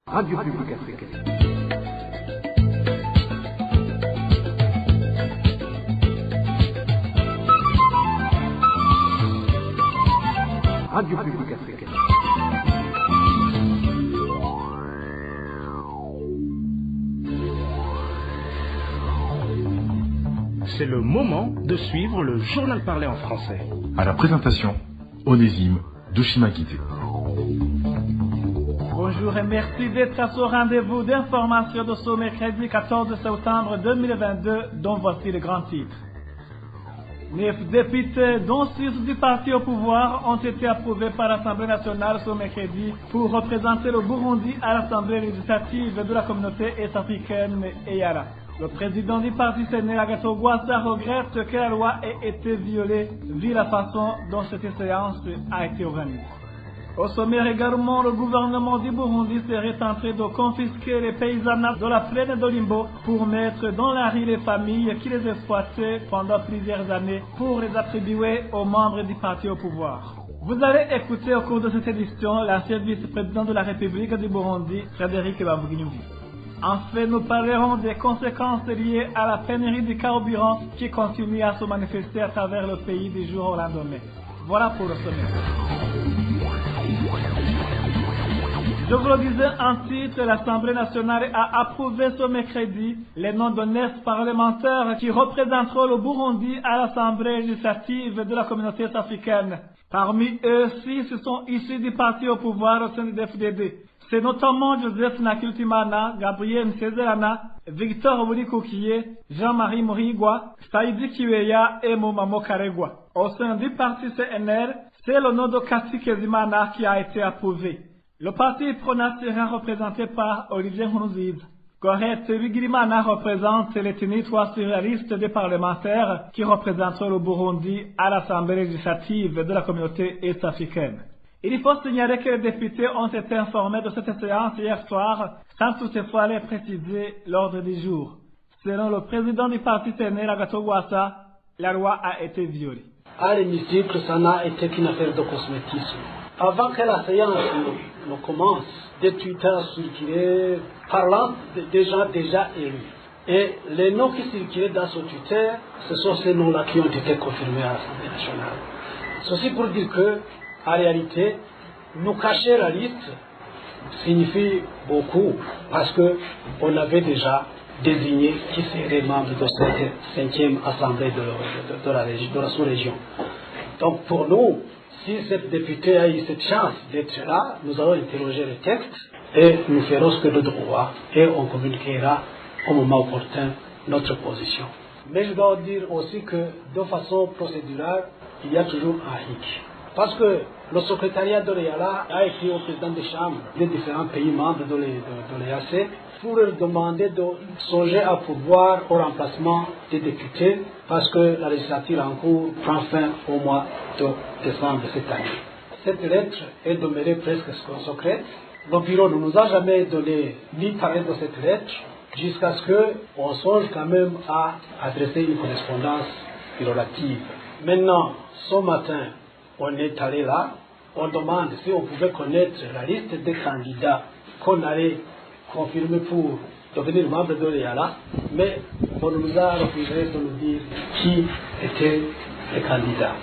Radio Publique Africaine. Radio Publique Africaine. C'est le moment de suivre le journal parlé en français. À la présentation, Onésime Douchimakité. Bonjour et merci d'être à ce rendez-vous d'information de ce mercredi 14 septembre 2022, dont voici les grands titres. 9 députés, dont 6 du parti au pouvoir, ont été approuvés par l'Assemblée nationale ce mercredi pour représenter le Burundi à l'Assemblée législative de la communauté est-africaine EALA. Le président du parti sénégalais Agathon Rwasa regrette que la loi ait été violée vu la façon dont cette séance a été organisée. Au sommet également, le gouvernement du Burundi serait en train de confisquer les paysans de la plaine de Limbo pour mettre dans la rue les familles qui les exploitaient pendant plusieurs années pour les attribuer aux membres du parti au pouvoir. Vous allez écouter au cours de cette édition l'ancien vice-président de la République du Burundi, Frédéric Bamvuginyuvi. Enfin, nous parlerons des conséquences liées à la pénurie du carburant qui continue à se manifester à travers le pays du jour au lendemain. Voilà pour le sommet. Je vous le disais en titre, l'Assemblée nationale a approuvé ce mercredi les noms de 9 parlementaires qui représenteront le Burundi à l'Assemblée législative de la communauté africaine. Parmi eux, 6 sont issus du parti au pouvoir au sein du FDD. C'est notamment Joseph Nakiltimana, Gabriel Nsezerana, Victor Wurikukiye, Jean-Marie Murigwa, Saïdi Kiweya et Momamo Karegwa. Au sein du parti CNR, c'est le nom de Kassi Kezimana qui a été approuvé. Le parti PRONA sera représenté par Olivier Nkurunziza. Gorette Bigirimana représente les territoires sur la liste des parlementaires qui représenteront le Burundi à l'Assemblée législative de la communauté est-africaine. Il faut signaler que les députés ont été informés de cette séance hier soir, sans toutefois les préciser l'ordre du jour. Selon le président du parti sénégalais Agathon Rwasa, la loi a été violée. À l'hémicycle, ça n'a été qu'une affaire de cosmétisme. Avant que la séance ne commence, des tweets circulaient parlant des gens déjà élus. Et les noms qui circulaient dans ce Twitter, ce sont ces noms-là qui ont été confirmés à l'Assemblée nationale. Ceci pour dire que, en réalité, nous cacher la liste signifie beaucoup parce qu'on avait déjà désigné qui serait membre de cette 5e Assemblée de la sous-région. Donc pour nous, si cette députée a eu cette chance d'être là, nous allons interroger le texte et nous ferons ce que nous devons et on communiquera au moment opportun notre position. Mais je dois dire aussi que de façon procédurale, il y a toujours un hic. Parce que le secrétariat de l'EALA a écrit au président des chambres des différents pays membres de l'EAC pour leur demander de songer à pourvoir au remplacement des députés parce que la législature en cours prend fin au mois de décembre de cette année. Cette lettre est demeurée presque secrète. Le bureau ne nous a jamais donné ni parlé de cette lettre jusqu'à ce qu'on songe quand même à adresser une correspondance relative. Maintenant, ce matin, on est allé là, on demande si on pouvait connaître la liste des candidats qu'on allait confirmer pour devenir membre de l'EALA, mais on nous a refusé de nous dire qui étaient les candidats.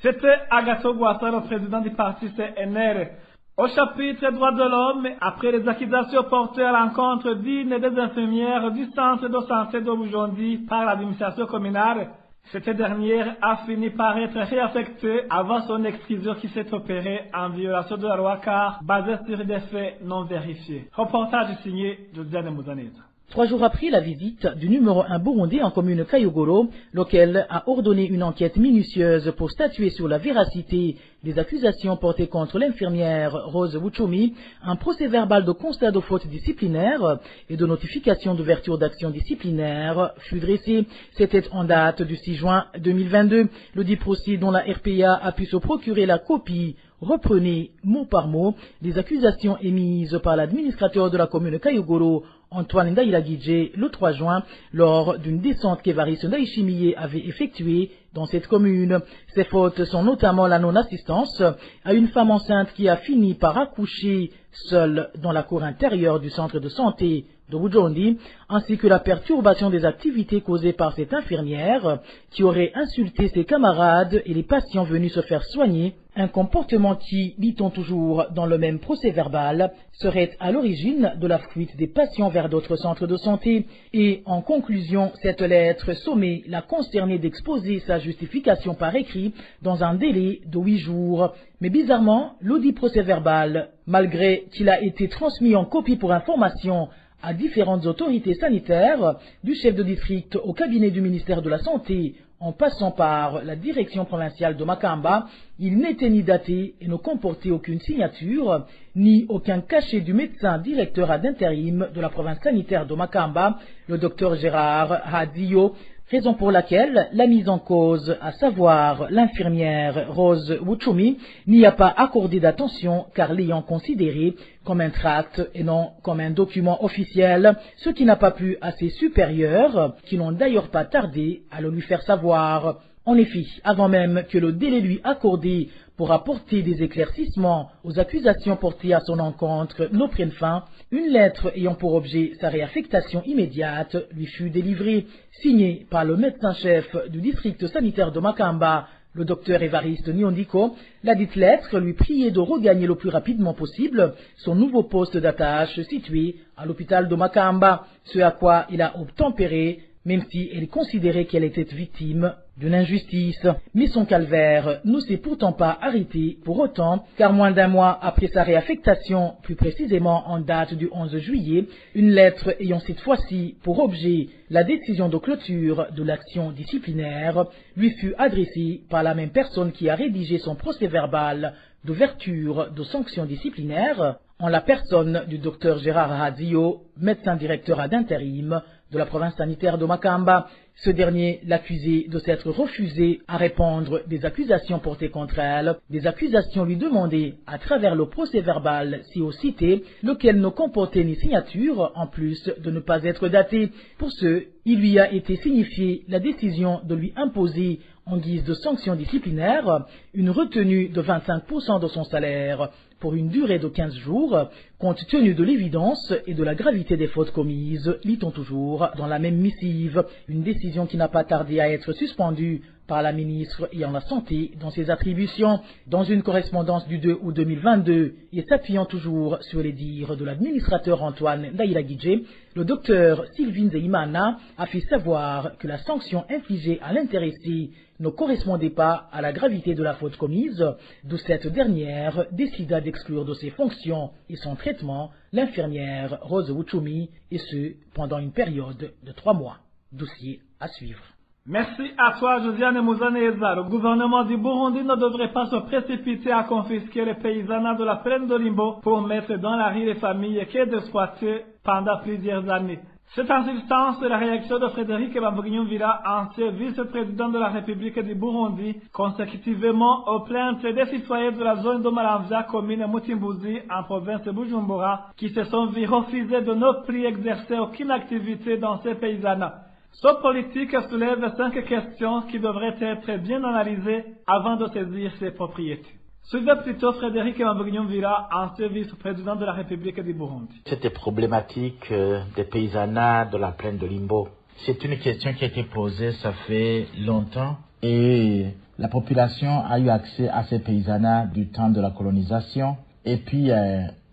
C'était Agathon Rwasa, le président du parti CNR. Au chapitre droits de l'homme, après les accusations portées à l'encontre d'une des infirmières du centre de santé de Burundi par l'administration communale, cette dernière a fini par être réaffectée avant son exclusion qui s'est opérée en violation de la loi car basée sur des faits non vérifiés. Reportage signé de Diane Mouzaneza. 3 jours après la visite du numéro 1 burundais en commune Kayogoro, lequel a ordonné une enquête minutieuse pour statuer sur la véracité des accusations portées contre l'infirmière Rose Wuchomi, un procès verbal de constat de faute disciplinaire et de notification d'ouverture d'action disciplinaire fut dressé. C'était en date du 6 juin 2022. Le dit procès dont la RPA a pu se procurer la copie reprenait mot par mot les accusations émises par l'administrateur de la commune Kayogoro, Antoine Ndaïla Guidje, le 3 juin, lors d'une descente qu'Évariste Ndaïchimiye avait effectuée dans cette commune. Ces fautes sont notamment la non-assistance à une femme enceinte qui a fini par accoucher seule dans la cour intérieure du centre de santé de Bujundi, ainsi que la perturbation des activités causées par cette infirmière qui aurait insulté ses camarades et les patients venus se faire soigner, un comportement qui, dit-on toujours dans le même procès-verbal, serait à l'origine de la fuite des patients vers d'autres centres de santé. Et en conclusion, cette lettre sommet la concernée d'exposer sa justification par écrit dans un délai de 8 jours. Mais bizarrement, l'audit procès-verbal, malgré qu'il a été transmis en copie pour information à différentes autorités sanitaires, du chef de district au cabinet du ministère de la Santé, en passant par la direction provinciale de Makamba, il n'était ni daté et ne comportait aucune signature, ni aucun cachet du médecin directeur ad intérim de la province sanitaire de Makamba, le docteur Gérard Hadio, raison pour laquelle la mise en cause, à savoir l'infirmière Rose Wuchumi, n'y a pas accordé d'attention car l'ayant considéré comme un tract et non comme un document officiel, ce qui n'a pas plu à ses supérieurs, qui n'ont d'ailleurs pas tardé à le lui faire savoir. En effet, avant même que le délai lui accordé pour apporter des éclaircissements aux accusations portées à son encontre ne prenne fin, une lettre ayant pour objet sa réaffectation immédiate lui fut délivrée, signée par le médecin-chef du district sanitaire de Makamba, le docteur Évariste Nyondiko. La dite lettre lui priait de regagner le plus rapidement possible son nouveau poste d'attache situé à l'hôpital de Makamba, ce à quoi il a obtempéré, même si elle considérait qu'elle était victime d'une injustice. Mais son calvaire ne s'est pourtant pas arrêté pour autant, car moins d'un mois après sa réaffectation, plus précisément en date du 11 juillet, une lettre ayant cette fois-ci pour objet la décision de clôture de l'action disciplinaire lui fut adressée par la même personne qui a rédigé son procès-verbal d'ouverture de sanctions disciplinaires, en la personne du docteur Gérard Hadio, médecin directeur ad intérim de la province sanitaire de Makamba. Ce dernier l'accusait de s'être refusé à répondre des accusations portées contre elle, des accusations lui demandées à travers le procès-verbal ci-haut cité, lequel ne comportait ni signature, en plus de ne pas être daté. Pour ce, il lui a été signifié la décision de lui imposer, en guise de sanction disciplinaire, une retenue de 25% de son salaire pour une durée de 15 jours, compte tenu de l'évidence et de la gravité des fautes commises, lit-on toujours dans la même missive, une décision qui n'a pas tardé à être suspendue par la ministre ayant la santé dans ses attributions. Dans une correspondance du 2 août 2022 et s'appuyant toujours sur les dires de l'administrateur Antoine Ndaïra-Guidje, le docteur Sylvine Zeimana a fait savoir que la sanction infligée à l'intéressé ne correspondait pas à la gravité de la faute commise, d'où cette dernière décida d'exclure de ses fonctions et son traitement l'infirmière Rose Wuchumi, et ce pendant une période de 3 mois. Dossier à suivre. Merci à toi, Josiane Mouzaneza. Le gouvernement du Burundi ne devrait pas se précipiter à confisquer les paysanats de la plaine de Limbo pour mettre dans la rue les familles qui est exploitées pendant plusieurs années. C'est en substance la réaction de Frédéric Bambougnyumvira, ancien vice-président de la République du Burundi, consécutivement aux plaintes des citoyens de la zone de Maramvya, commune Mutimbuzi, en province de Bujumbura, qui se sont vus refuser de ne plus exercer aucune activité dans ces paysanats. Ce politique soulève 5 questions qui devraient être bien analysées avant de saisir ses propriétés. Suivez plutôt Frédéric Bambougnyumvira, ancien vice-président de la République du Burundi. Cette problématique des paysanats de la plaine de Limbo, c'est une question qui a été posée, ça fait longtemps, et la population a eu accès à ces paysanats du temps de la colonisation, et puis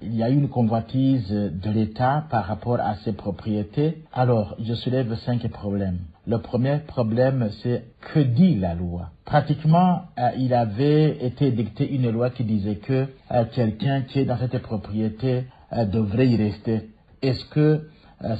il y a eu une convoitise de l'État par rapport à ces propriétés. Alors, je soulève 5 problèmes. Le premier problème, c'est que dit la loi? Pratiquement, il avait été dicté une loi qui disait que quelqu'un qui est dans cette propriété devrait y rester. Est-ce que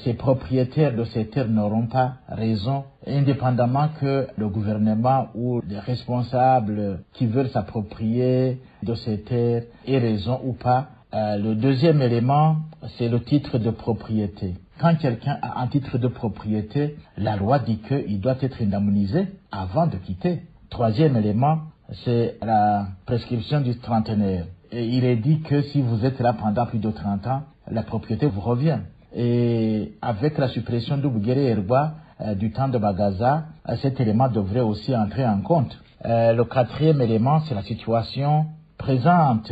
ces propriétaires de ces terres n'auront pas raison, indépendamment que le gouvernement ou les responsables qui veulent s'approprier de ces terres aient raison ou pas? Le deuxième élément, c'est le titre de propriété. Quand quelqu'un a un titre de propriété, la loi dit qu'il doit être indemnisé avant de quitter. Troisième élément, c'est la prescription du trentenaire. Et il est dit que si vous êtes là pendant plus de 30 ans, la propriété vous revient. Et avec la suppression du Bugere Herba, du temps de Bagaza, cet élément devrait aussi entrer en compte. Le quatrième élément, c'est la situation présente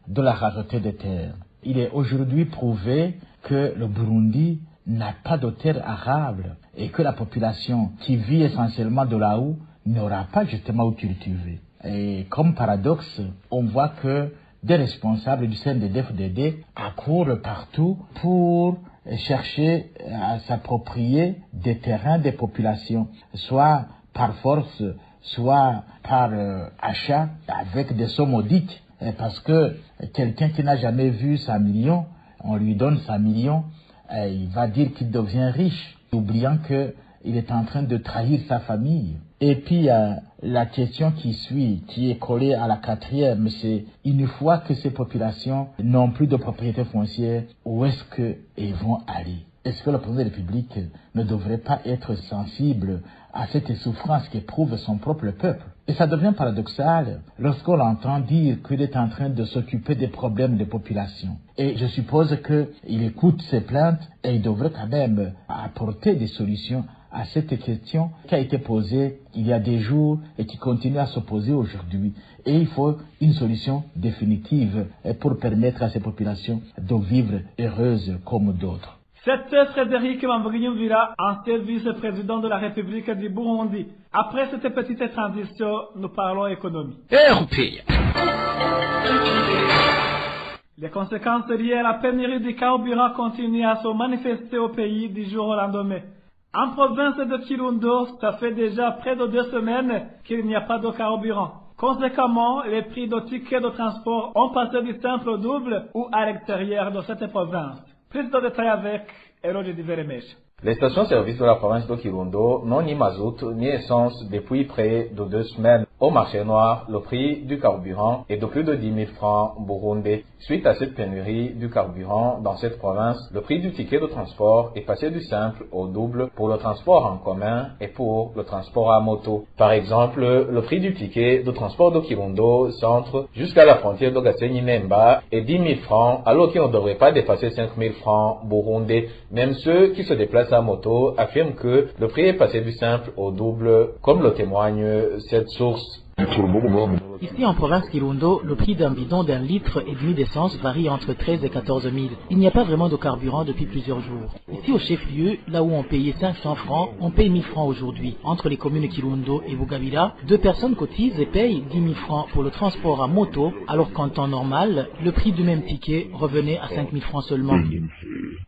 de la rareté des terres. Il est aujourd'hui prouvé que le Burundi n'a pas de terres arables et que la population qui vit essentiellement de là où n'aura pas justement où cultiver. Et comme paradoxe, on voit que des responsables du CNDD-FDD accourent partout pour chercher à s'approprier des terrains des populations, soit par force, soit par achat, avec des sommes maudites, parce que quelqu'un qui n'a jamais vu 100 millions, on lui donne 100 millions, il va dire qu'il devient riche, oubliant qu'il est en train de trahir sa famille. Et puis, la question qui suit, qui est collée à la quatrième, c'est une fois que ces populations n'ont plus de propriété foncière, où est-ce qu'elles vont aller? Est-ce que le président de la République ne devrait pas être sensible à cette souffrance qu'éprouve son propre peuple? Et ça devient paradoxal lorsqu'on l'entend dire qu'il est en train de s'occuper des problèmes des populations. Et je suppose qu'il écoute ces plaintes et il devrait quand même apporter des solutions à cette question qui a été posée il y a des jours et qui continue à se poser aujourd'hui. Et il faut une solution définitive pour permettre à ces populations de vivre heureuses comme d'autres. C'était Frédéric Bamvuginyumvira, ancien vice-président de la République du Burundi. Après cette petite transition, nous parlons économie. Les conséquences liées à la pénurie du carburant continuent à se manifester au pays du jour au lendemain. En province de Kirundo, ça fait déjà près de 2 semaines qu'il n'y a pas de carburant. Conséquemment, les prix de tickets de transport ont passé du simple au double ou à l'extérieur de cette province. Plus de détails avec Eroge Diveremesh. Les stations-service de la province de Kirundo n'ont ni mazout ni essence depuis près de 2 semaines. Au marché noir, le prix du carburant est de plus de 10 000 francs burundais. Suite à cette pénurie du carburant dans cette province, le prix du ticket de transport est passé du simple au double pour le transport en commun et pour le transport à moto. Par exemple, le prix du ticket de transport de Kirundo centre jusqu'à la frontière de Gasenyi-Nemba est 10 000 francs alors qu'il ne devrait pas dépasser 5 000 francs burundais. Même ceux qui se déplacent à moto affirment que le prix est passé du simple au double, comme le témoigne cette source. Ici en province Kirundo, le prix d'un bidon d'1,5 litre d'essence varie entre 13 et 14 000. Il n'y a pas vraiment de carburant depuis plusieurs jours. Ici au chef-lieu, là où on payait 500 francs, on paye 1000 francs aujourd'hui. Entre les communes Kirundo et Bugabira, 2 personnes cotisent et payent 10 000 francs pour le transport à moto, alors qu'en temps normal, le prix du même ticket revenait à 5 000 francs seulement.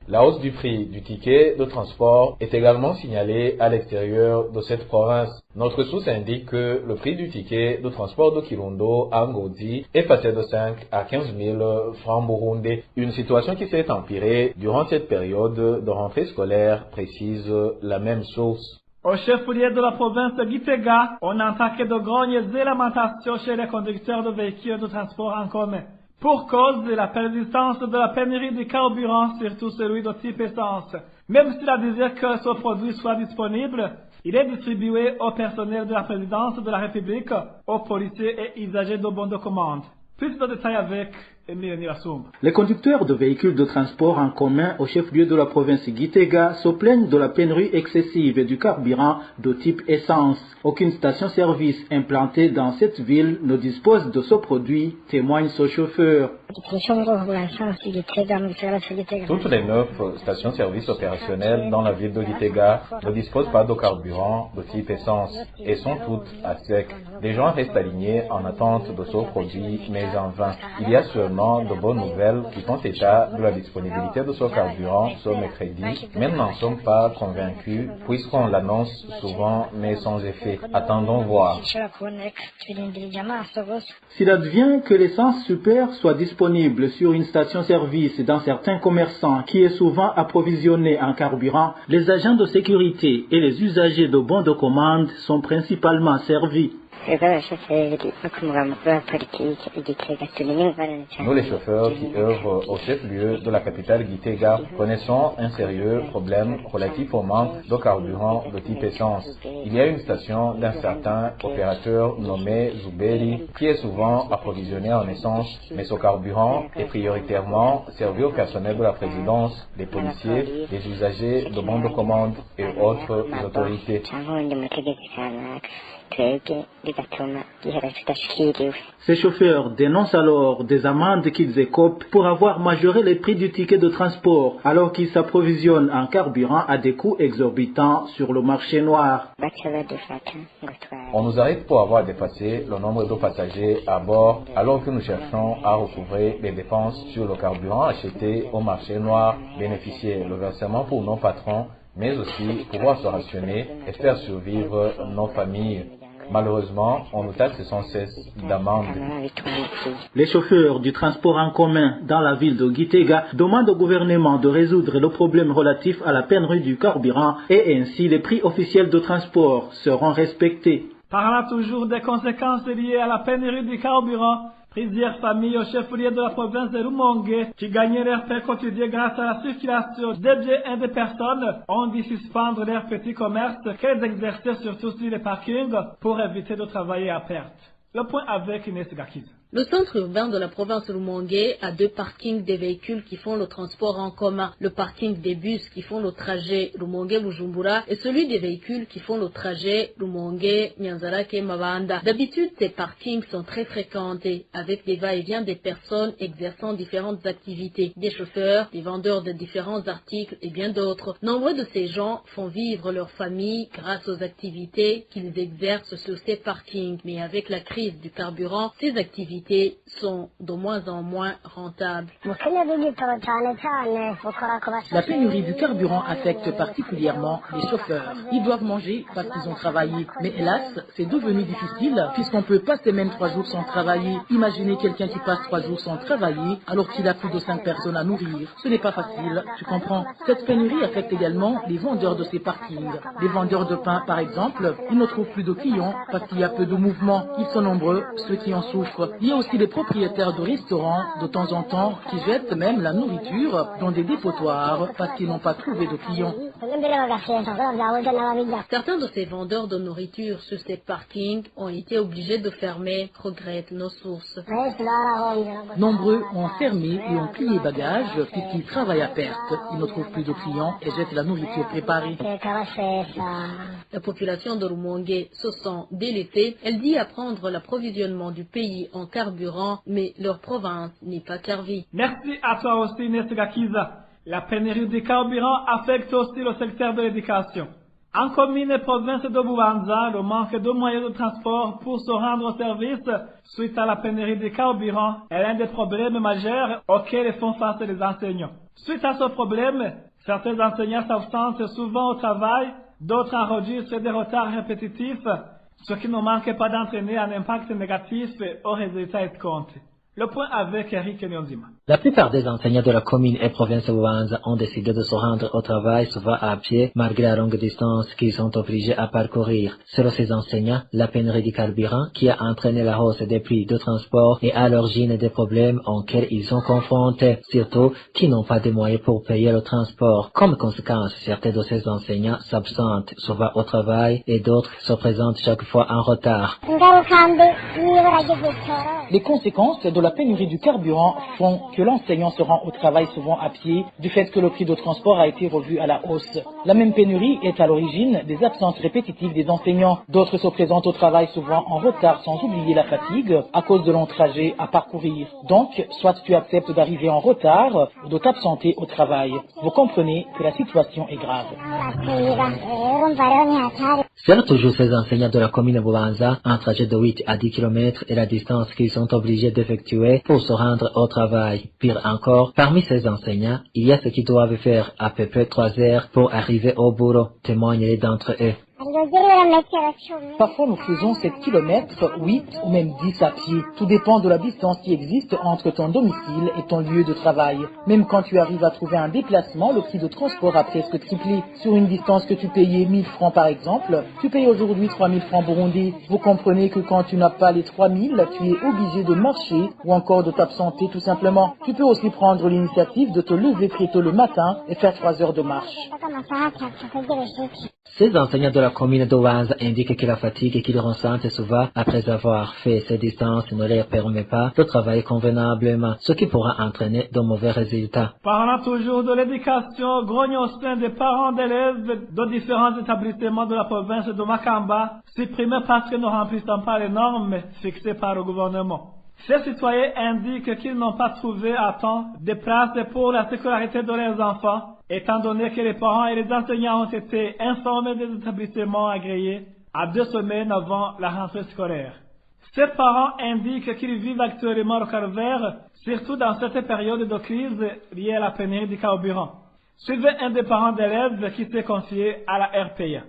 La hausse du prix du ticket de transport est également signalée à l'extérieur de cette province. Notre source indique que le prix du ticket de transport de Kirundo à Ngodi est passé de 5 à 15 000 francs burundais. Une situation qui s'est empirée durant cette période de rentrée scolaire, précise la même source. Au chef-lieu de la province de Gitega, on entend que de grognes et lamentations chez les conducteurs de véhicules de transport en commun. Pour cause de la persistance de la pénurie de carburant, surtout celui de type essence. Même s'il a désiré que ce produit soit disponible, il est distribué au personnel de la présidence de la République, aux policiers et usagers de bons de commande. Plus de détails avec Emile Nirassoum. Les conducteurs de véhicules de transport en commun au chef-lieu de la province Gitega se plaignent de la pénurie excessive du carburant de type essence. Aucune station-service implantée dans cette ville ne dispose de ce produit, témoigne ce chauffeur. Toutes les 9 stations-service opérationnelles dans la ville de Gitega ne disposent pas de carburant de type essence et sont toutes à sec. Les gens restent alignés en attente de ce produit, mais en vain. Il y a seulement de bonnes nouvelles qui font état de la disponibilité de ce carburant ce mercredi, mais nous n'en sommes pas convaincus puisqu'on l'annonce souvent mais sans effet. Attendons voir. S'il advient que l'essence super soit disponible sur une station-service dans certains commerçants qui est souvent approvisionné en carburant, les agents de sécurité et les usagers de bons de commande sont principalement servis. Nous, les chauffeurs qui œuvrent au chef-lieu de la capitale Gitega, connaissons un sérieux problème relatif au manque de carburant de type essence. Il y a une station d'un certain opérateur nommé Zuberi qui est souvent approvisionné en essence, mais ce carburant est prioritairement servi au personnel de la présidence, les policiers, les usagers de bons de commande et autres autorités. Ces chauffeurs dénoncent alors des amendes qu'ils écopent pour avoir majoré les prix du ticket de transport alors qu'ils s'approvisionnent en carburant à des coûts exorbitants sur le marché noir. On nous arrête pour avoir dépassé le nombre de passagers à bord alors que nous cherchons à recouvrer les dépenses sur le carburant acheté au marché noir, bénéficier le versement pour nos patrons, mais aussi pouvoir se rationner et faire survivre nos familles. Malheureusement, on nous taxe sans cesse d'amendes. Les chauffeurs du transport en commun dans la ville de Gitega demandent au gouvernement de résoudre le problème relatif à la pénurie du carburant et ainsi les prix officiels de transport seront respectés. Parlant toujours des conséquences liées à la pénurie du carburant, plusieurs familles au chef-lieu de la province de Rumongue qui gagnaient leur pain quotidien grâce à la circulation des biens et des personnes ont dû suspendre leurs petits commerces qu'elles exerçaient surtout sur les parkings pour éviter de travailler à perte. Le point avec Inès Gakiz. Le centre urbain de la province Rumongue a 2 parkings des véhicules qui font le transport en commun. Le parking des bus qui font le trajet Rumongue-Bujumbura et celui des véhicules qui font le trajet Rumongue-Nyanzarake-Mabanda. D'habitude, ces parkings sont très fréquentés avec des va-et-vient des personnes exerçant différentes activités. Des chauffeurs, des vendeurs de différents articles et bien d'autres. Nombreux de ces gens font vivre leur famille grâce aux activités qu'ils exercent sur ces parkings. Mais avec la crise du carburant, ces activités sont de moins en moins rentables. La pénurie du carburant affecte particulièrement les chauffeurs. Ils doivent manger parce qu'ils ont travaillé. Mais hélas, c'est devenu difficile puisqu'on peut passer même 3 jours sans travailler. Imaginez quelqu'un qui passe 3 jours sans travailler alors qu'il a plus de 5 personnes à nourrir. Ce n'est pas facile, tu comprends. Cette pénurie affecte également les vendeurs de ces parkings. Les vendeurs de pain, par exemple, ils ne trouvent plus de clients parce qu'il y a peu de mouvement. Ils sont nombreux, ceux qui en souffrent. Il y a aussi les propriétaires de restaurants, de temps en temps, qui jettent même la nourriture dans des dépotoirs parce qu'ils n'ont pas trouvé de clients. Certains de ces vendeurs de nourriture sur ces parkings ont été obligés de fermer, regrettent nos sources. Nombreux ont fermé et ont plié bagages puisqu'ils travaillent à perte. Ils ne trouvent plus de clients et jettent la nourriture préparée. La population de Rumongue se sent délaissée. Elle dit apprendre l'approvisionnement du pays en carburant, mais leur province n'est pas servie. Merci à toi aussi, Nesga Kiza. La pénurie du carburant affecte aussi le secteur de l'éducation. En commune et province de Bubanza, le manque de moyens de transport pour se rendre au service suite à la pénurie du carburant est l'un des problèmes majeurs auxquels font face les enseignants. Suite à ce problème, certains enseignants s'absentent souvent au travail, d'autres enregistrent des retards répétitifs, ce qui ne manque pas d'entraîner un impact négatif aux résultats escomptés. Le point avec Eric Nyonzima. La plupart des enseignants de la commune et province de Bubanza ont décidé de se rendre au travail souvent à pied malgré la longue distance qu'ils sont obligés à parcourir. Selon ces enseignants, la pénurie du carburant qui a entraîné la hausse des prix de transport est à l'origine des problèmes auxquels ils sont confrontés, surtout qui n'ont pas de moyens pour payer le transport. Comme conséquence, certains de ces enseignants s'absentent souvent au travail et d'autres se présentent chaque fois en retard. Les conséquences de la pénurie du carburant font que l'enseignant se rend au travail souvent à pied du fait que le prix de transport a été revu à la hausse. La même pénurie est à l'origine des absences répétitives des enseignants. D'autres se présentent au travail souvent en retard sans oublier la fatigue à cause de longs trajets à parcourir. Donc, soit tu acceptes d'arriver en retard ou de t'absenter au travail. Vous comprenez que la situation est grave. Selon toujours ces enseignants de la commune de Bubanza, un trajet de 8 à 10 km est la distance qu'ils sont obligés d'effectuer pour se rendre au travail. Pire encore, parmi ces enseignants, il y a ceux qui doivent faire à peu près 3 heures pour arriver au bureau, témoignent les d'entre eux. Parfois, nous faisons 7 km, 8 ou même 10 à pied. Tout dépend de la distance qui existe entre ton domicile et ton lieu de travail. Même quand tu arrives à trouver un déplacement, le prix de transport a presque triplé. Sur une distance que tu payais 1000 francs par exemple, tu payes aujourd'hui 3000 francs burundais. Vous comprenez que quand tu n'as pas les 3000, tu es obligé de marcher ou encore de t'absenter tout simplement. Tu peux aussi prendre l'initiative de te lever très tôt le matin et faire 3 heures de marche. Ces enseignants de la commune d'Ouanza indiquent que la fatigue qu'ils ressentent souvent après avoir fait ces distances ne leur permet pas de travailler convenablement, ce qui pourra entraîner de mauvais résultats. Parlant toujours de l'éducation, grogne au sein des parents d'élèves de différents établissements de la province de Makamba, supprimés parce qu'ils ne remplissent pas les normes fixées par le gouvernement. Ces citoyens indiquent qu'ils n'ont pas trouvé à temps des places pour la scolarité de leurs enfants, étant donné que les parents et les enseignants ont été informés des établissements agréés à 2 semaines avant la rentrée scolaire. Ces parents indiquent qu'ils vivent actuellement le calvaire, surtout dans cette période de crise liée à la pénurie du carburant. Suivez un des parents d'élèves qui s'est confié à la RPA.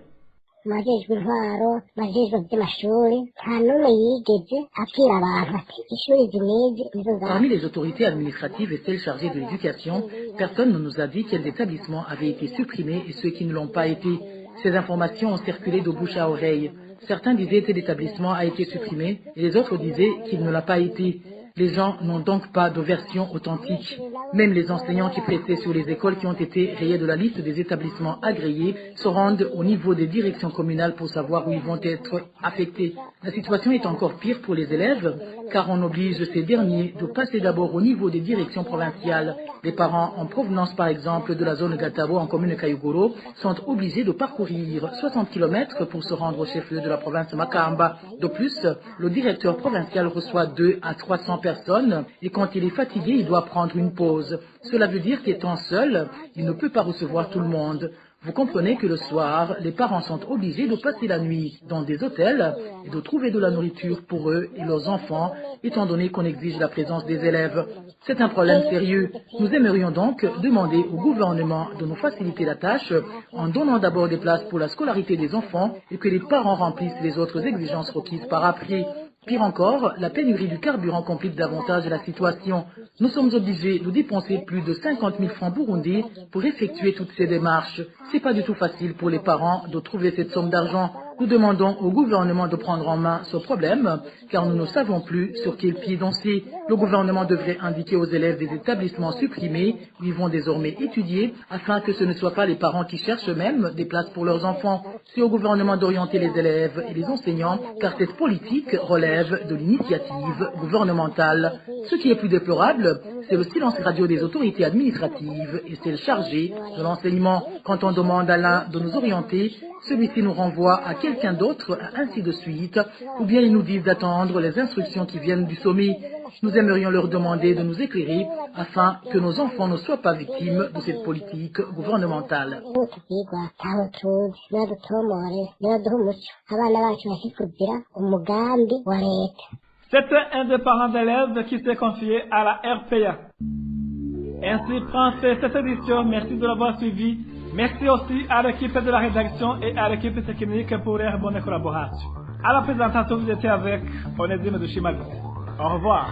Parmi les autorités administratives et celles chargées de l'éducation, personne ne nous a dit quels établissements avaient été supprimés et ceux qui ne l'ont pas été. Ces informations ont circulé de bouche à oreille. Certains disaient que l'établissement a été supprimé et les autres disaient qu'il ne l'a pas été. Les gens n'ont donc pas de version authentique. Même les enseignants qui prêtaient sur les écoles qui ont été rayés de la liste des établissements agréés se rendent au niveau des directions communales pour savoir où ils vont être affectés. La situation est encore pire pour les élèves, car on oblige ces derniers de passer d'abord au niveau des directions provinciales. Les parents en provenance par exemple de la zone Gatabo en commune Kayogoro sont obligés de parcourir 60 km pour se rendre au chef-lieu de la province Makamba. De plus, le directeur provincial reçoit 200 à 300 personnes et quand il est fatigué, il doit prendre une pause. Cela veut dire qu'étant seul, il ne peut pas recevoir tout le monde. Vous comprenez que le soir, les parents sont obligés de passer la nuit dans des hôtels et de trouver de la nourriture pour eux et leurs enfants, étant donné qu'on exige la présence des élèves. C'est un problème sérieux. Nous aimerions donc demander au gouvernement de nous faciliter la tâche en donnant d'abord des places pour la scolarité des enfants et que les parents remplissent les autres exigences requises par après. Pire encore, la pénurie du carburant complique davantage la situation. Nous sommes obligés de dépenser plus de 50 000 francs burundais pour effectuer toutes ces démarches. C'est pas du tout facile pour les parents de trouver cette somme d'argent. Nous demandons au gouvernement de prendre en main ce problème, car nous ne savons plus sur quel pied danser. Le gouvernement devrait indiquer aux élèves des établissements supprimés où ils vont désormais étudier, afin que ce ne soient pas les parents qui cherchent eux-mêmes des places pour leurs enfants. C'est au gouvernement d'orienter les élèves et les enseignants, car cette politique relève de l'initiative gouvernementale. Ce qui est plus déplorable, c'est le silence radio des autorités administratives et celles chargées de l'enseignement. Quand on demande à l'un de nous orienter, celui-ci nous renvoie à quelqu'un d'autre, ainsi de suite, ou bien ils nous disent d'attendre les instructions qui viennent du sommet. Nous aimerions leur demander de nous éclairer afin que nos enfants ne soient pas victimes de cette politique gouvernementale. C'était un des parents d'élèves qui s'est confié à la RPA. Ainsi prend fait cette édition. Merci de l'avoir suivi. Merci aussi à l'équipe de la rédaction et à l'équipe technique pour leur bonne collaboration. À la présentation, vous étiez avec Onésime Dushimagite. Au revoir.